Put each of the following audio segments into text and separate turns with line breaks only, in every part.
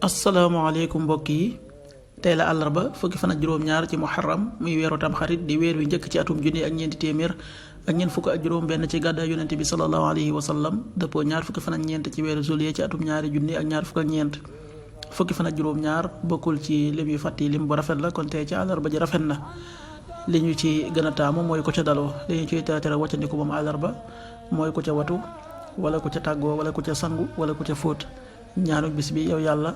asalaamaaleykum mbokk yi tey la àllarba fukki fan ak juróom-ñaar ci muharram muy weeru tamxarit di weer wi njëkk ci atum junni ak ñeenti téeméer ak ñeent fukk ak juróom benn ci gàddaay yonente bi sallallahu alayhi wa sallam dëppoo ñaar fukki fan ak ñeent ci weeru juillet ci atum ñaari junni ak ñaar fukk ak ñeent fukki fan ak juróom-ñaar bokkul ci lim yu fàtti lim bu rafet la kon tey ci àllarba ji rafet na li ñu ci gën a taamu mooy ko ca daloo li ñu ciy tere wàccandiku moom àllarba mooy ko ca watu wala ko ca tàggoo wala ko ca sangu wala ko ca fóot ñaanu bis bi yow yàlla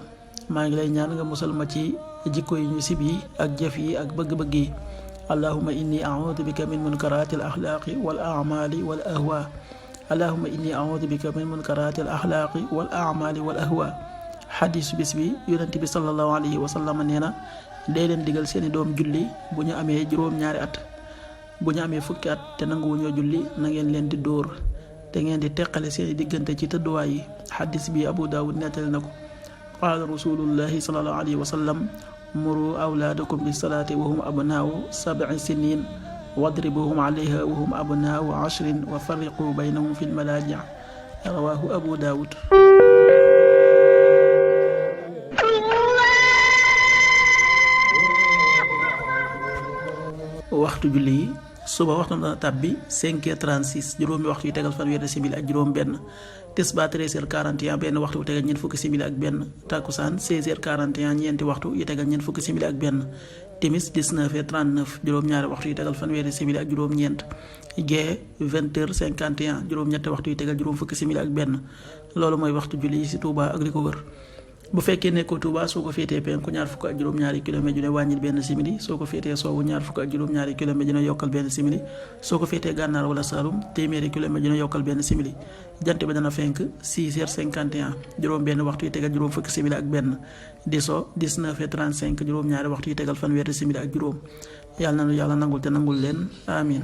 maa ngi lay ñaan nga musal ma ci jikko yi ñu sib yi ak jëf yi ak bëgg-bëgg yi allahumma inni a'udhu bika min munkarati al axlaaqi wal a'mali wal ahwa allahumma inni a'udhu bika min munkarati al axlaaqi wal a'mali wal ahwa xadiisu bis bi yonent bi sallallahu alayhi wa sallam nee na day leen digal seeni doom julli bu ñu amee juróom-ñaari at bu ñu amee fukki at te nanguwuñoo julli na ngeen leen di dóor te ngeen di teqale seeni diggante ci tëdduwaay yi xadis bi Abu Daawud nettali na ko qaala rasulullahi sallallahu alayhi wa sallam muru awlaadakum bis salaati wa hum abnaau 7 sinin wadribuhum alayha wa hum abnaau 10 wa farriqu baynahum fi lmalaaji' rawaahu Abu Daawud. waxtu julli yi suba waxtu dana tàbbi 5h36 juróomi waxtu yu tegal fanweeri simili ak juróom benn tisbaar 13h41 benn waxtu yu tegal ñeent fukki simili ak benn takkusaan 16h41 ñeenti waxtu yu tegal ñeent fukki simili ak benn timis 19h39 juróom-ñaari waxtu yu tegal fanweeri simili ak juróom ñeent gee 20h51 juróom-ñetti waxtu yu tegal juróom fukki simili ak benn loolu mooy waxtu julli yi ci Touba ak li ko wër. bu fekkee nekkoo Touba soo ko féetee penku ñaar fukk ak juróom-ñaari kilomètre ju ne wàññil benn simili soo ko féetee soowu ñaar fukk ak juróom-ñaari kilomètre ju ne yokkal benn simili soo ko féetee gànnaar wala Saalum téeméeri kilomètre ju ne yokkal benn simili jant bi dana fenk 6h51 juróom benn waxtu yi tegal juróom fukki simili ak benn di so 19h35 juróom-ñaari waxtu yi tegal fanweeri simili ak juróom yàlla na nu yàlla nangul te nangul leen amin